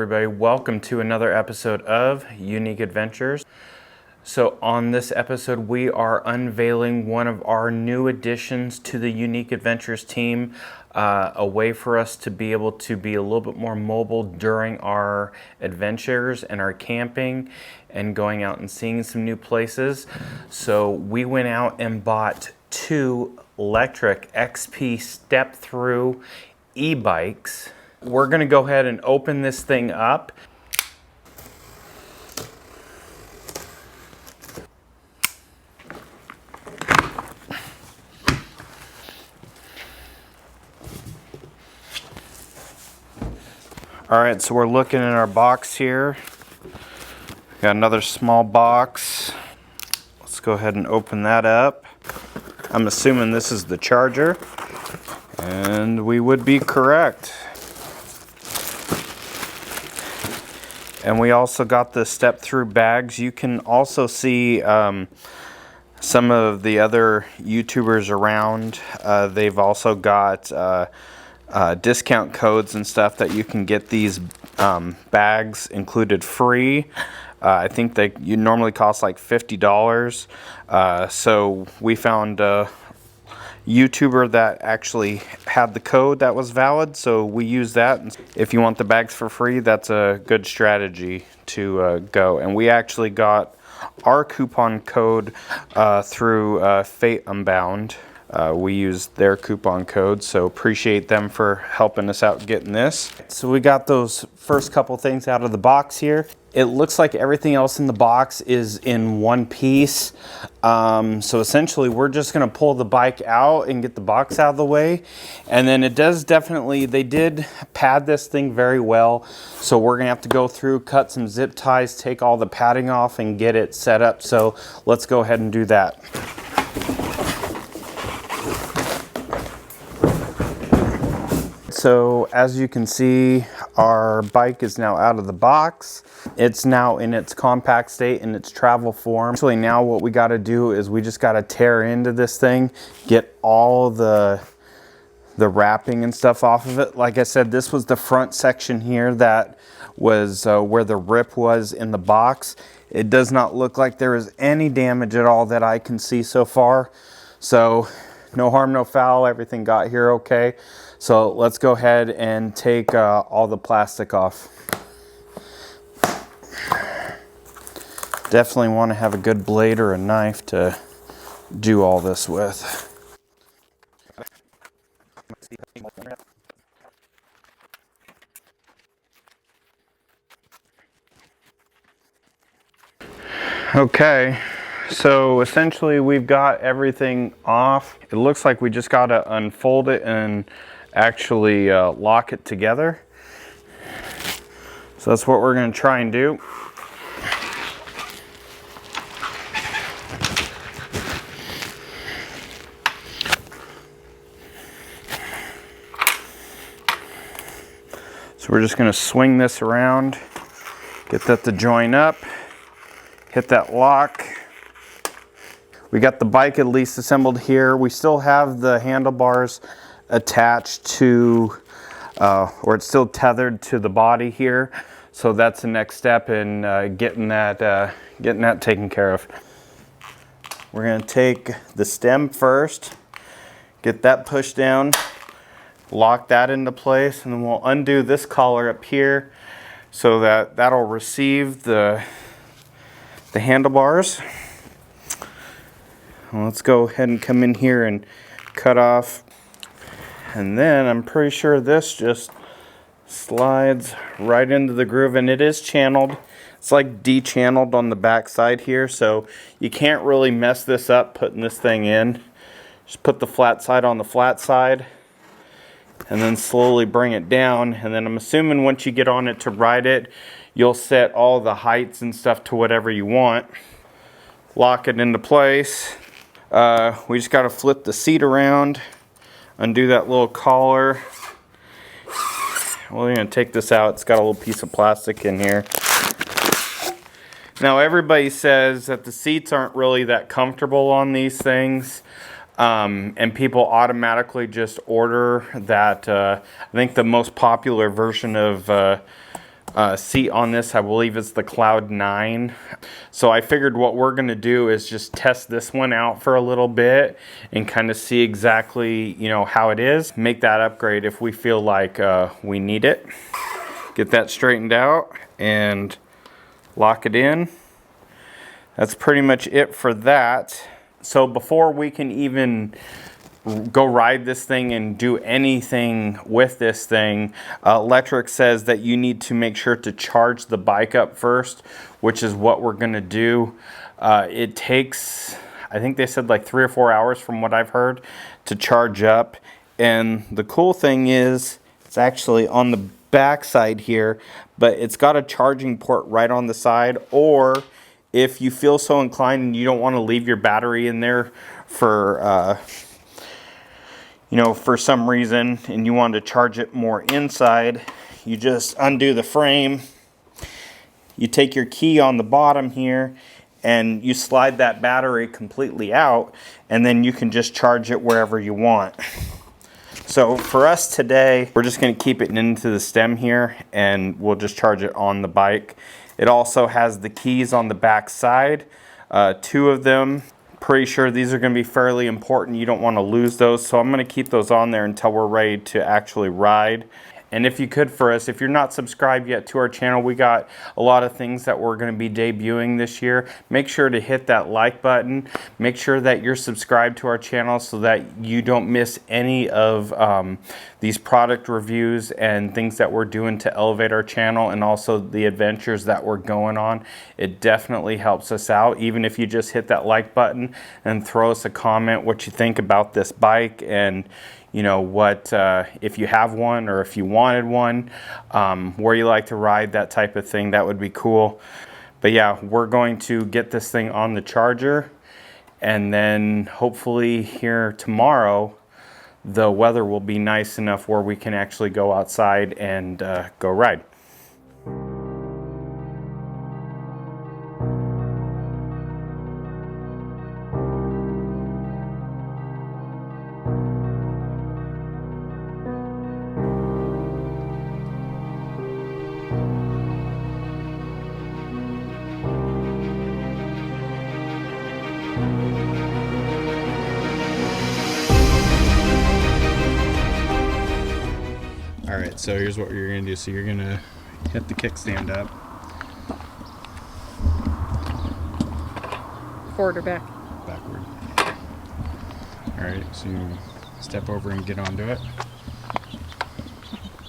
Everybody, welcome to another episode of Unique Adventurez. So on this episode, we are unveiling one of our new additions to the Unique Adventurez team, a way for us to be able to be a little bit more mobile during our adventures and our camping and going out and seeing some new places. So we went out and bought two Lectric XP Step Thru e-bikes. We're going to go ahead and open this thing up. All right, so we're looking in our box here. Got another small box. Let's go ahead and open that up. I'm assuming this is the charger, and we would be correct. And we also got the Step Thru bags. You can also see some of the other YouTubers around. They've also got discount codes and stuff that you can get these bags included free. I think they normally cost like $50. So we found a YouTuber that actually had the code that was valid, so we use that. If you want the bags for free, that's a good strategy to go. And we actually got our coupon code through Fate Unbound. We used their coupon code, so appreciate them for helping us out getting this. So we got those first couple things out of the box here. It looks like everything else in the box is in one piece. So essentially we're just gonna pull the bike out and get the box out of the way. And then it does definitely, they did pad this thing very well. So we're gonna have to go through, cut some zip ties, take all the padding off and get it set up. So let's go ahead and do that. So as you can see, our bike is now out of the box. It's now in its compact state, in its travel form. Actually now what we gotta do is we just gotta tear into this thing, get all the wrapping and stuff off of it. Like I said, this was the front section here that was where the rip was in the box. It does not look like there is any damage at all that I can see so far. So no harm, no foul, everything got here okay. So let's go ahead and take all the plastic off. Definitely want to have a good blade or a knife to do all this with. Okay, so essentially we've got everything off. It looks like we just got to unfold it and actually lock it together. So that's what we're going to try and do. So we're just going to swing this around, get that to join up, hit that lock. We got the bike at least assembled here. We still have the handlebars attached to, or it's still tethered to the body here. So that's the next step in getting that taken care of. We're gonna take the stem first, get that pushed down, lock that into place, and then we'll undo this collar up here so that that'll receive the handlebars. Well, let's go ahead and come in here and cut off. And then I'm pretty sure this just slides right into the groove, and it is channeled. It's like de-channeled on the back side here, so you can't really mess this up putting this thing in. Just put the flat side on the flat side and then slowly bring it down. And then I'm assuming once you get on it to ride it, you'll set all the heights and stuff to whatever you want. Lock it into place. We just got to flip the seat around, undo that little collar. We're going to take this out. It's got a little piece of plastic in here. Now everybody says that the seats aren't really that comfortable on these things. And people automatically just order that. I think the most popular version of seat on this. I believe it's the Cloud 9. So I figured what we're going to do is just test this one out for a little bit and kind of see exactly, you know, how it is. Make that upgrade if we feel like we need it. Get that straightened out and lock it in. That's pretty much it for that. So before we can even go ride this thing and do anything with this thing, Lectric says that you need to make sure to charge the bike up first, which is what we're going to do. It takes, I think they said like 3 or 4 hours from what I've heard to charge up. And the cool thing is it's actually on the back side here, but it's got a charging port right on the side. Or if you feel so inclined and you don't want to leave your battery in there for you know, for some reason, and you want to charge it more inside, you just undo the frame, you take your key on the bottom here, and you slide that battery completely out, and then you can just charge it wherever you want. So for us today, we're just going to keep it into the stem here, and we'll just charge it on the bike. It also has the keys on the back side, 2 of them. Pretty sure these are going to be fairly important. You don't want to lose those, so I'm going to keep those on there until we're ready to actually ride. And if you could for us, if you're not subscribed yet to our channel, we got a lot of things that we're going to be debuting this year. Make sure to hit that like button. Make sure that you're subscribed to our channel so that you don't miss any of these product reviews and things that we're doing to elevate our channel, and also the adventures that we're going on. It definitely helps us out. Even if you just hit that like button and throw us a comment what you think about this bike, and you know what, if you have one or if you wanted one, where you like to ride, that type of thing, that would be cool. But yeah, we're going to get this thing on the charger, and then hopefully here tomorrow the weather will be nice enough where we can actually go outside and go ride. Alright, so here's what you're going to do. So you're going to hit the kickstand up. Forward or back? Backward. Alright, so you step over and get onto it.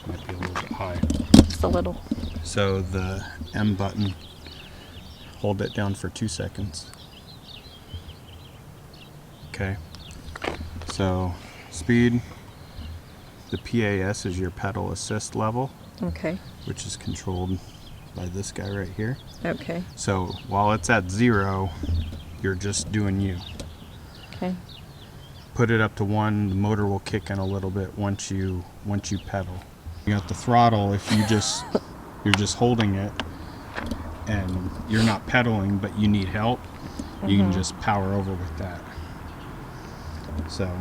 Might be a little bit high. Just a little. So the M button, hold it down for 2 seconds. Okay. So speed. The PAS is your pedal assist level. Okay. Which is controlled by this guy right here. Okay. So while it's at 0, you're just doing you. Okay. Put it up to 1, the motor will kick in a little bit once you pedal. You got the throttle, if you just you're just holding it and you're not pedaling but you need help, you can just power over with that. So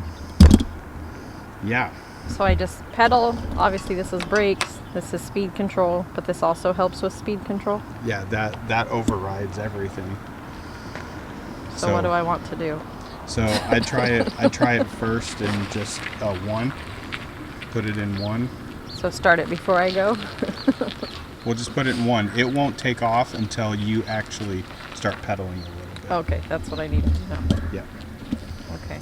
yeah. So I just pedal. Obviously this is brakes, this is speed control, but this also helps with speed control. Yeah, that overrides everything. So what do I want to do? So I try it first in just 1. Put it in 1. So start it before I go? We'll just put it in 1. It won't take off until you actually start pedaling a little bit. Okay, that's what I need to know. Yeah. Okay.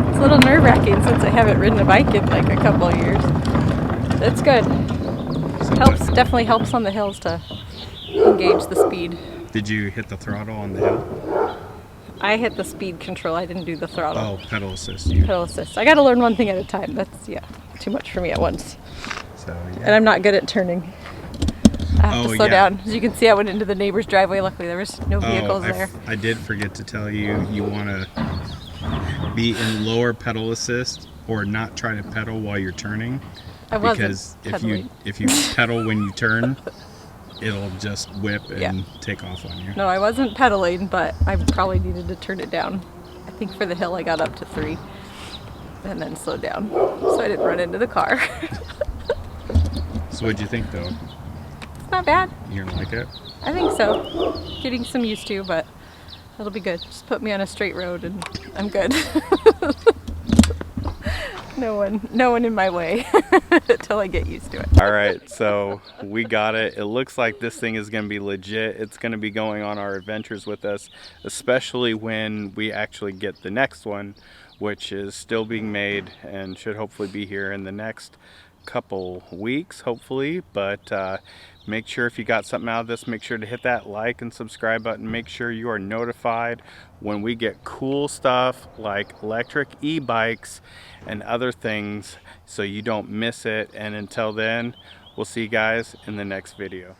It's a little nerve-wracking since I haven't ridden a bike in like a couple of years. It's good. Definitely helps on the hills to engage the speed. Did you hit the throttle on the hill? I hit the speed control. I didn't do the throttle. Oh, pedal assist. Pedal assist. I got to learn one thing at a time. That's too much for me at once. So yeah. And I'm not good at turning. to slow down. As you can see, I went into the neighbor's driveway. Luckily, there was no vehicles there. I did forget to tell you, you want to be in lower pedal assist or not try to pedal while you're turning. I wasn't because pedaling. if you pedal when you turn, it'll just whip and take off on you. No, I wasn't pedaling, but I probably needed to turn it down. I think for the hill I got up to 3 and then slowed down so I didn't run into the car. So what'd you think though? It's not bad. You gonna like it? I think so. Getting some used to, but it'll be good. Just put me on a straight road and I'm good. No one in my way until I get used to it. All right, so we got it. It looks like this thing is going to be legit. It's going to be going on our adventures with us, especially when we actually get the next one, which is still being made and should hopefully be here in the next couple weeks, hopefully. But make sure if you got something out of this, make sure to hit that like and subscribe button. Make sure you are notified when we get cool stuff like electric e-bikes and other things so you don't miss it. And until then, we'll see you guys in the next video.